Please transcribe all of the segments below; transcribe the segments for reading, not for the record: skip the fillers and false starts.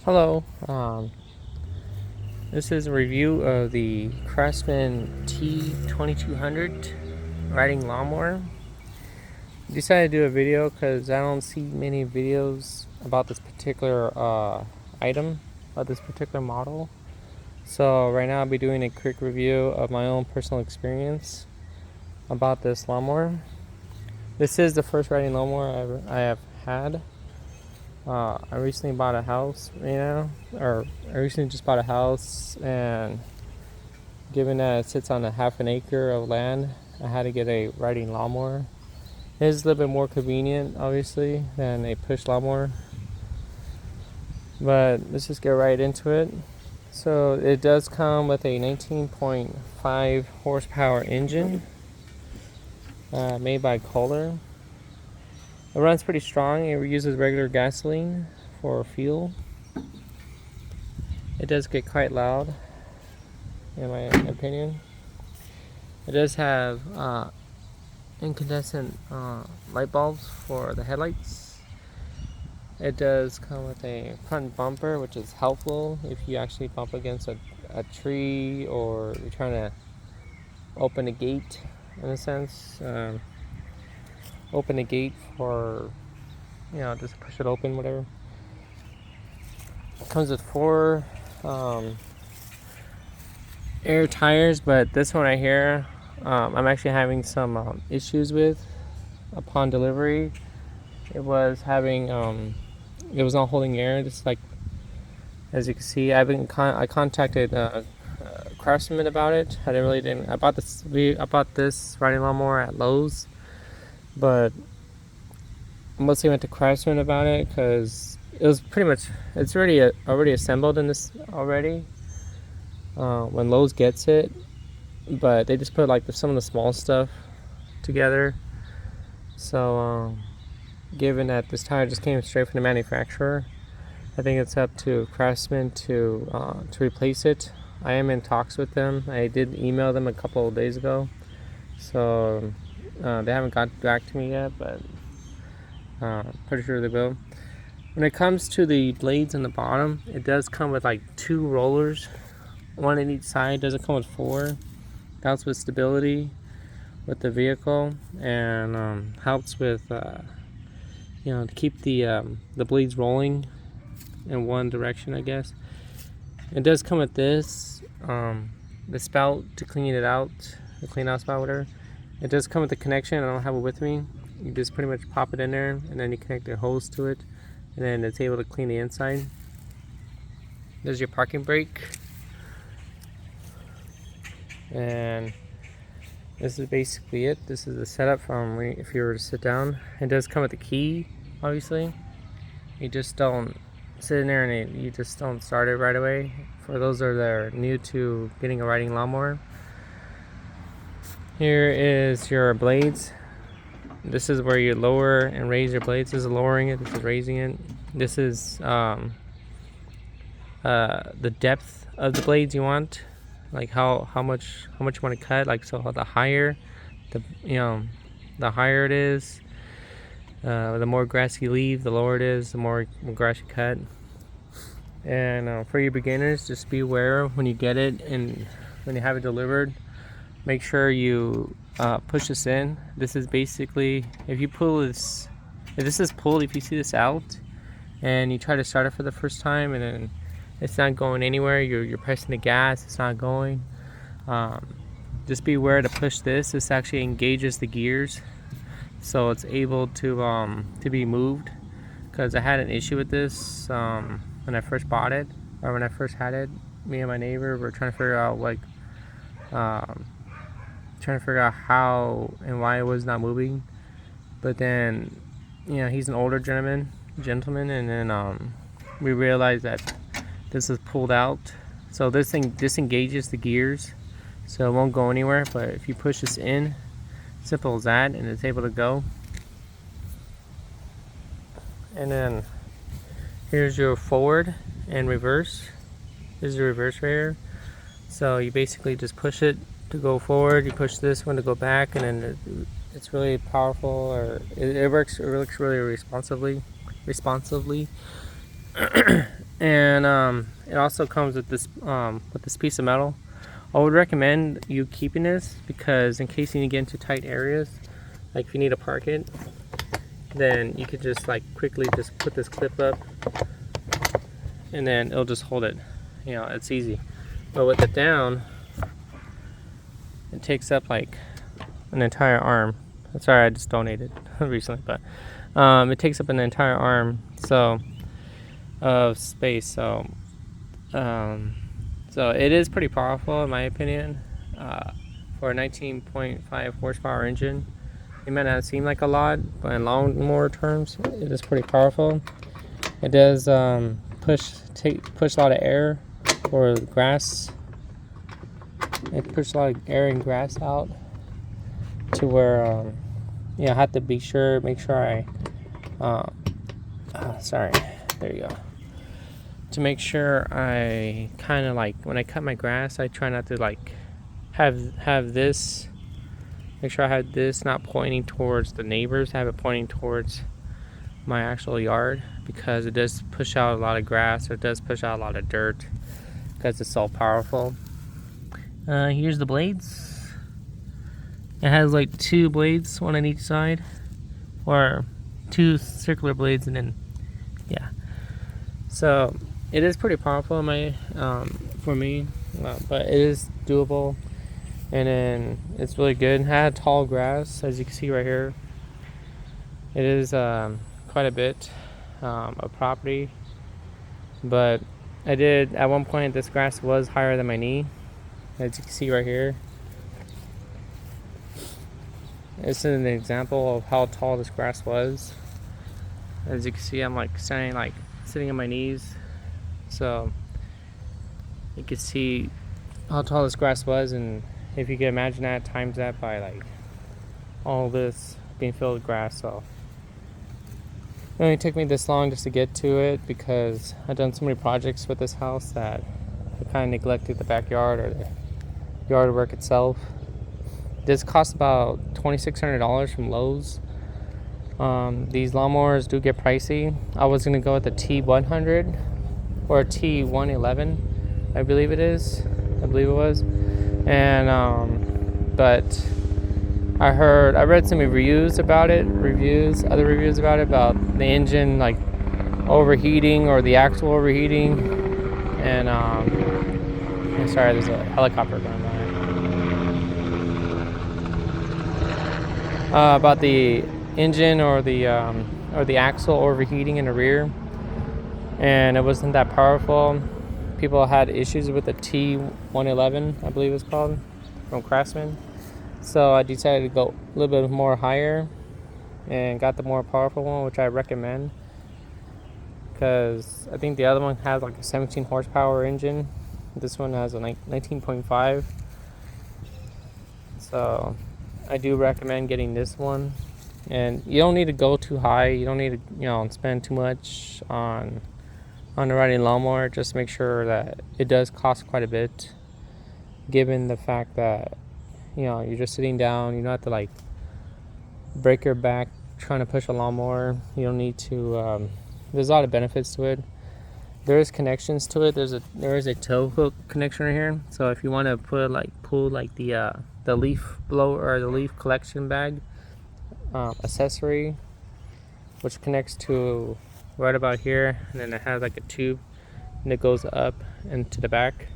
Hello, this is a review of the Craftsman T2200 riding lawnmower. I decided to do a video because I don't see many videos about this particular item, about this particular model. So right now I'll be doing a quick review of my own personal experience about this lawnmower. This is the first riding lawnmower I have had. I recently bought a house, or I recently just bought a house, and given that it sits on a half an acre of land, I had to get a riding lawnmower. It is a little bit more convenient, obviously, than a push lawnmower. But let's just get right into it. So it does come with a 19.5 horsepower engine made by Kohler. It runs pretty strong. It uses regular gasoline for fuel. It does get quite loud, in my opinion. It does have incandescent light bulbs for the headlights. It does come with a front bumper, which is helpful if you actually bump against a tree or you're trying to open a gate, in a sense. Open a gate for, just push it open, whatever. It comes with 4 air tires, but this one right here, I'm actually having some issues with upon delivery. It was having, it was not holding air. Just like, as you can see, I contacted Craftsman about it. I bought this riding lawnmower at Lowe's. But I mostly went to Craftsman about it because it was pretty much, it's already assembled in this already when Lowe's gets it, but they just put like some of the small stuff together. So given that this tire just came straight from the manufacturer, I think it's up to Craftsman to replace it. I am in talks with them. I did email them a couple of days ago, so they haven't got back to me yet, but pretty sure they will. When it comes to the blades on the bottom, it does come with like 2 rollers, 1 in each side. It doesn't come with 4. Helps with stability with the vehicle, and helps with to keep the blades rolling in one direction, I guess. It does come with this the spout to clean it out, the clean out spout, whatever. It does come with a connection. I don't have it with me. You just pretty much pop it in there, and then you connect the hose to it, and then it's able to clean the inside. There's your parking brake, and this is basically it. This is the setup from if you were to sit down. It does come with a key, obviously. You just don't sit in there and you just don't start it right away. For those that are new to getting a riding lawnmower. Here is your blades. This is where you lower and raise your blades. This is lowering it. This is raising it. This is the depth of the blades you want, like how much you want to cut. Like, so the higher the higher it is, the more grass you leave. The lower it is, the more grass you cut. And for your beginners, just be aware when you get it and when you have it delivered. Make sure you push this in. This is basically, if this is pulled, if you see this out and you try to start it for the first time and then it's not going anywhere, you're pressing the gas, it's not going, just be aware to push this. This actually engages the gears, so it's able to be moved. Because I had an issue with this when I first bought it, or when I first had it. Me and my neighbor were trying to figure out how and why it was not moving. But then, he's an older gentleman, and then we realized that this is pulled out. So this thing disengages the gears, so it won't go anywhere. But if you push this in, simple as that, and it's able to go. And then here's your forward and reverse. This is your reverse right here. So you basically just push it to go forward, you push this one to go back, and then it's really powerful, or it works really responsively. And it also comes with this piece of metal. I would recommend you keeping this because in case you need to get into tight areas, like if you need to park it, then you could just like quickly just put this clip up and then it'll just hold it. You know, it's easy. But with it down, it takes up like an entire arm. Sorry, I just donated recently, but it takes up an entire arm of space. So it is pretty powerful in my opinion. For a 19.5 horsepower engine, it might not seem like a lot, but in lawnmower terms, it is pretty powerful. It does push a lot of air or grass. It pushes a lot of air and grass out to where I have to make sure sorry, there you go. To make sure I kind of like when I cut my grass, I try not to like have this. Make sure I have this not pointing towards the neighbors. Have it pointing towards my actual yard because it does push out a lot of grass or it does push out a lot of dirt because it's so powerful. Here's the blades. It has like 2 blades, one on each side, or 2 circular blades, and then yeah. So it is pretty powerful for me, but it is doable, and then it's really good. It had tall grass, as you can see right here. It is quite a bit of property, but I did at one point this grass was higher than my knee, as you can see right here. This is an example of how tall this grass was. As you can see, I'm like sitting on my knees, so you can see how tall this grass was, and if you can imagine that, times that by like all this being filled with grass. So it only took me this long just to get to it because I've done so many projects with this house that I kind of neglected the backyard or the yard work itself. This costs about $2,600 from Lowe's. These lawnmowers do get pricey. I was going to go with the T100 or T111, I believe it is. I believe it was. And but I read some reviews about it, other reviews about the engine like overheating or the axle overheating. And I'm sorry, there's a helicopter going by. About the engine or the axle overheating in the rear, and it wasn't that powerful. People had issues with the T111, I believe it's called, from Craftsman. So I decided to go a little bit more higher and got the more powerful one, which I recommend because I think the other one has like a 17 horsepower engine. This one has a 19.5. So I do recommend getting this one. And you don't need to go too high. You don't need to, spend too much on the riding lawnmower. Just make sure that it does cost quite a bit, given the fact that you're just sitting down. You don't have to like break your back trying to push a lawnmower. You don't need to. There's a lot of benefits to it. There is connections to it. There is a tow hook connection right here. So if you want to pull the leaf blower or the leaf collection bag accessory, which connects to right about here, and then it has like a tube and it goes up into the back,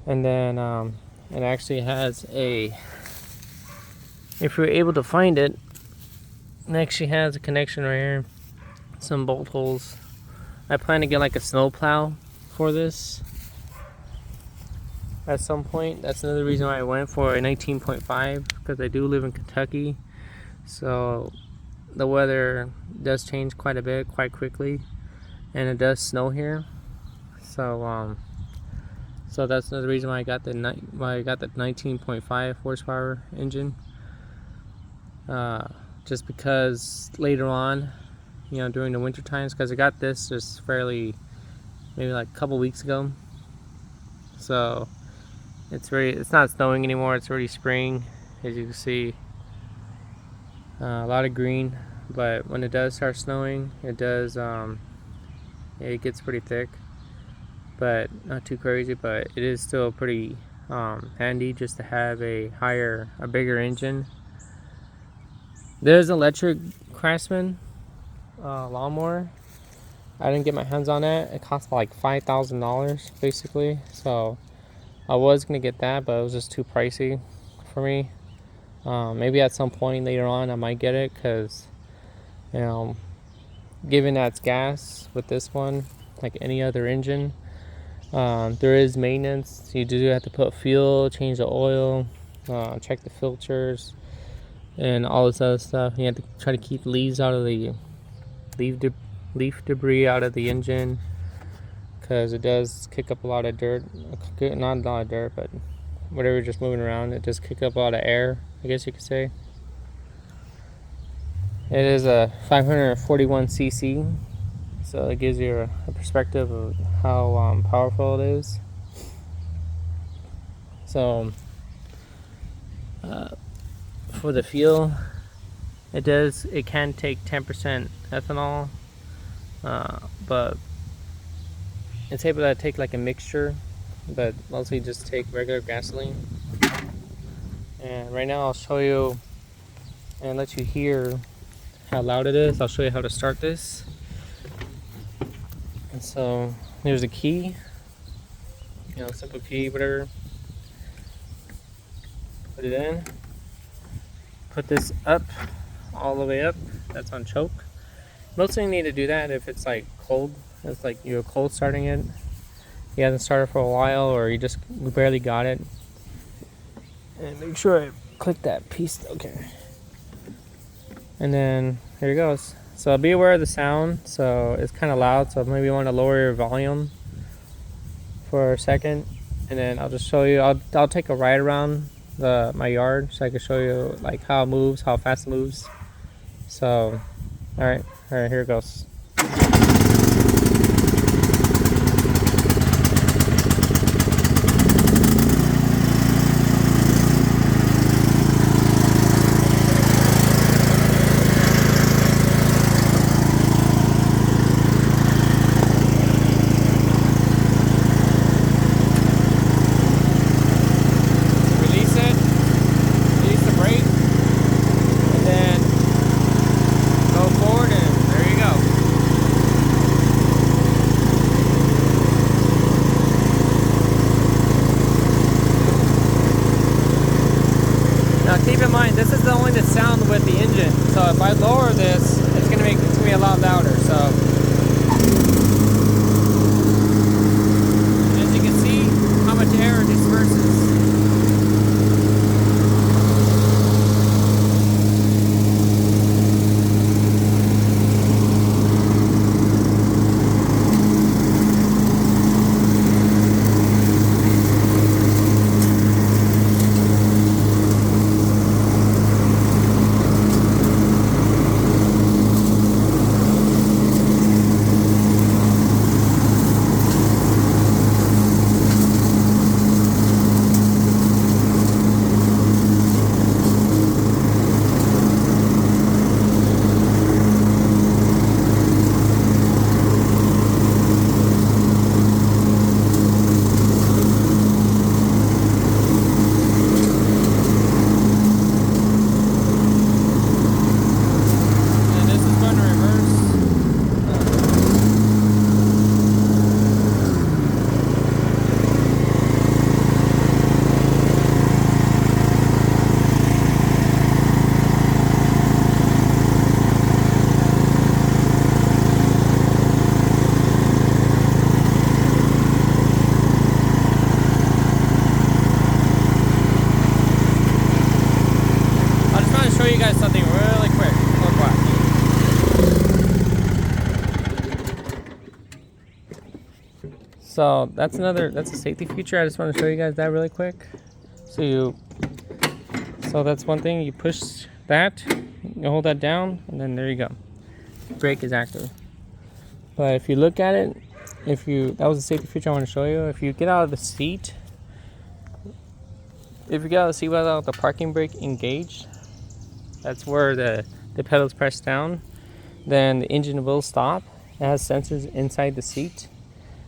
and then it actually has if you're able to find it, it actually has a connection right here, some bolt holes. I plan to get like a snow plow for this at some point. That's another reason why I went for a 19.5, because I do live in Kentucky, so the weather does change quite a bit, quite quickly, and it does snow here. So so that's another reason why I got the 19.5 horsepower engine. Just because later on, during the winter times, because I got this just maybe like a couple weeks ago. So it's not snowing anymore. It's already spring, as you can see. A lot of green, but when it does start snowing, it does Yeah, it gets pretty thick, but not too crazy. But it is still pretty handy just to have a bigger engine. There's an electric Craftsman lawnmower. I didn't get my hands on it. It cost like $5,000 basically. So I was gonna get that, but it was just too pricey for me. Maybe at some point later on I might get it, because you know, given that it's gas with this one, like any other engine, there is maintenance. You do have to put fuel, change the oil, check the filters, and all this other stuff. You have to try to keep leaves out of the leaf debris out of the engine, because it does kick up a lot of dirt. Not a lot of dirt, but whatever, just moving around, it does kick up a lot of air, I guess you could say. It is a 541cc, so it gives you a perspective of how powerful it is. So for the fuel, it can take 10% ethanol, but it's able to take like a mixture, but mostly just take regular gasoline. And right now I'll show you and let you hear how loud it is. I'll show you how to start this. And so there's a key, simple key, whatever. Put it in. Put this up, all the way up. That's on choke. Mostly you need to do that if it's like cold. It's like you're cold starting it. You haven't started for a while, or you just barely got it. And make sure I click that piece. Okay. And then here it goes. So be aware of the sound. So it's kind of loud. So maybe you want to lower your volume for a second, and then I'll just show you. I'll take a ride around my yard so I can show you like how it moves, how fast it moves. So, all right, here it goes. Keep in mind, this is only the sound with the engine. So if I lower this, it's gonna be a lot louder. So as you can see, how much air it disperses. Show you guys something really quick. Look, watch. So that's a safety feature. I just want to show you guys that really quick. So that's one thing. You push that, you hold that down, and then there you go. Brake is active. But if you look at it, that was a safety feature I want to show you. If you get out of the seat, without the parking brake engaged, that's where the pedals press down, then the engine will stop, It has sensors inside the seat.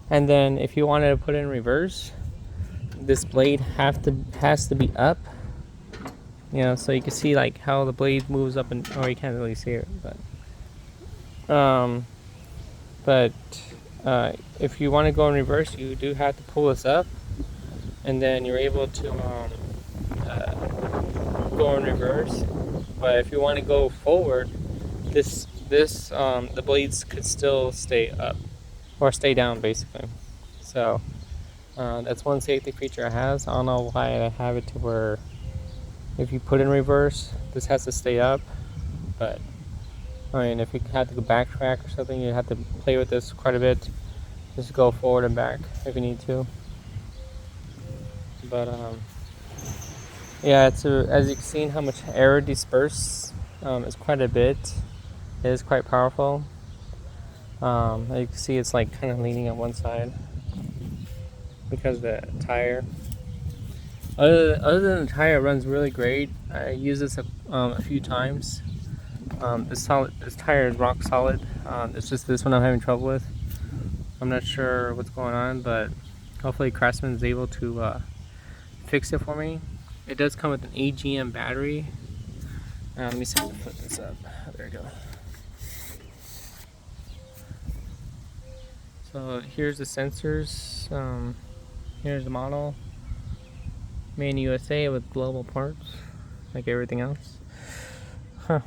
And then if you wanted to put it in reverse, this blade has to be up. You know, so you can see like how the blade moves up and, oh, you can't really see it, but if you want to go in reverse, you do have to pull this up, and then you're able to go in reverse. But if you want to go forward, the blades could still stay up or stay down basically. So that's one safety feature it has. I don't know why I have it to where if you put in reverse, this has to stay up. But I mean, if you had to go backtrack or something, you have to play with this quite a bit. Just go forward and back if you need to. But yeah, as you can see how much air disperse is quite a bit. It is quite powerful. As you can see, it's like kind of leaning on one side because of the tire. Other than the tire, it runs really great. I used this a few times. This tire is rock solid. It's just this one I'm having trouble with. I'm not sure what's going on, but hopefully Craftsman is able to fix it for me. It does come with an AGM battery. Let me see if I can put this up. There we go. So here's the sensors. Here's the model. Made in USA with global parts, like everything else.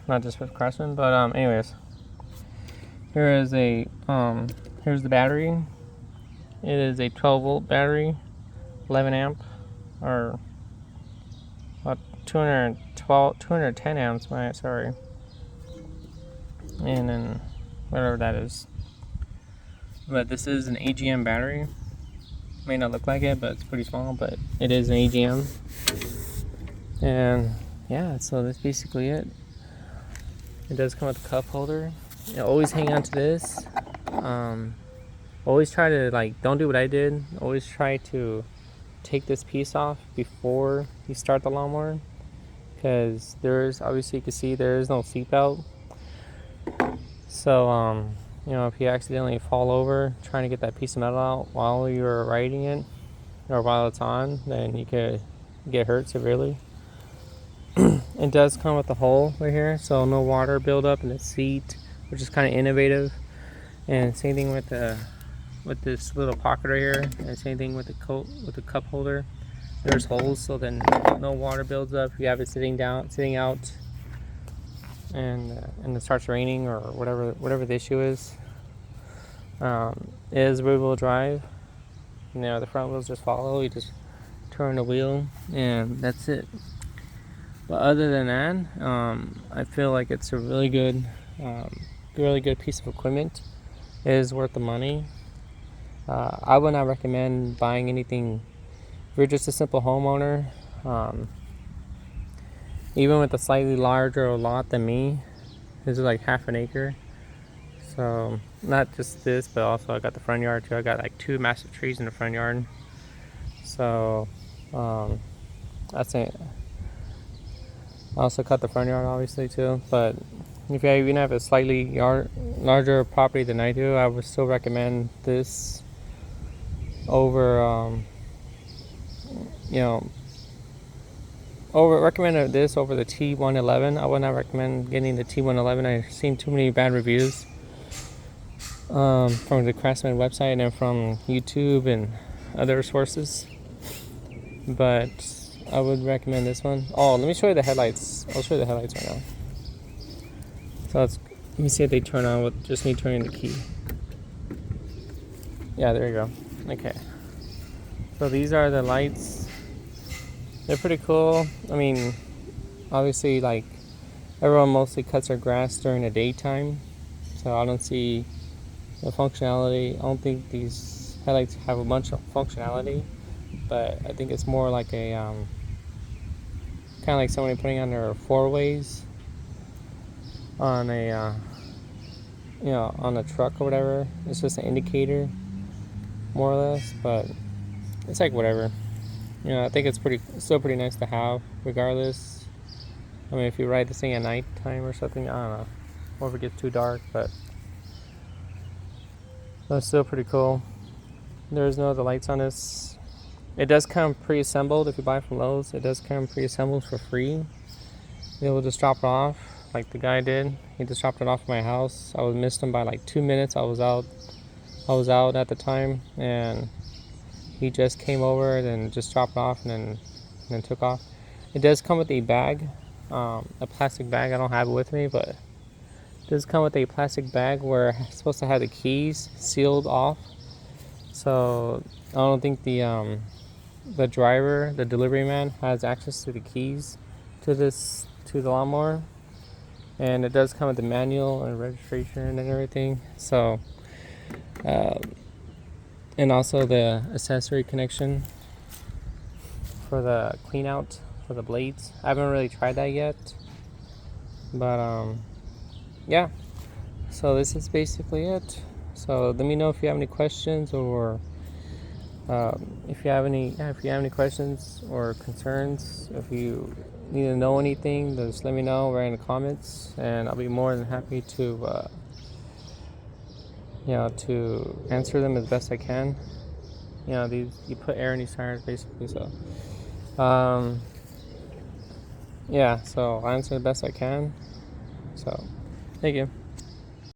Not just with Craftsman, but anyways. Here is here's the battery. It is a 12-volt battery, 11 amp, or about 210 amps, sorry. And then whatever that is. But this is an AGM battery. May not look like it, but it's pretty small, but it is an AGM. And yeah, so that's basically it. It does come with a cup holder. You always hang on to this. Always try to, don't do what I did. Always try to take this piece off before you start the lawnmower, because obviously you can see there is no seatbelt. So you know, if you accidentally fall over trying to get that piece of metal out while you're riding it or while it's on, then you could get hurt severely. It does come with a hole right here, so no water buildup in the seat, which is kind of innovative. And same thing with this little pocket right here, and same thing with the cup holder. There's holes, so then no water builds up. You have it sitting out, and it starts raining or whatever the issue is. It is rear-wheel drive. You know, the front wheels just follow. You just turn the wheel, and that's it. But other than that, I feel like it's a really good piece of equipment. It is worth the money. I would not recommend buying anything if you're just a simple homeowner. Even with a slightly larger lot than me, this is like half an acre. So not just this, but also I got the front yard too. I got like 2 massive trees in the front yard. So that's it. I also cut the front yard obviously too. But if you even have a slightly larger property than I do, I would still recommend this over recommend this over the T111. I would not recommend getting the T111. I've seen too many bad reviews from the Craftsman website and from YouTube and other sources. But I would recommend this one. Oh, let me show you the headlights. I'll show you the headlights right now. So let me see if they turn on with just me turning the key. Yeah, there you go. Okay. So these are the lights. They're pretty cool. I mean, obviously, everyone mostly cuts their grass during the daytime, so I don't see the functionality. I don't think these headlights have a bunch of functionality, but I think it's more like a kind of like somebody putting on their 4-ways on a on a truck or whatever. It's just an indicator, more or less, but it's like whatever. I think it's still pretty nice to have, regardless. I mean, if you ride this thing at night time or something, I don't know, or if it gets too dark, but But it's still pretty cool. There's no other lights on this. It does come pre-assembled if you buy from Lowe's. It does come pre-assembled for free. They will just drop it off like the guy did. He just dropped it off at my house. I was missed him by like 2 minutes. I was out at the time, and he just came over and just dropped it off and then took off. It does come with a bag, a plastic bag. I don't have it with me, but it does come with a plastic bag where it's supposed to have the keys sealed off. So I don't think the driver, the delivery man, has access to the keys to the lawnmower. And it does come with the manual and registration and everything. So, and also the accessory connection for the clean out for the blades. I haven't really tried that yet, but yeah. So this is basically it. So let me know if you have any questions, or if you have any questions or concerns. If you need to know anything, just let me know right in the comments, and I'll be more than happy to to answer them as best I can. You put air in these tires basically, so yeah, so I answer the best I can. So thank you.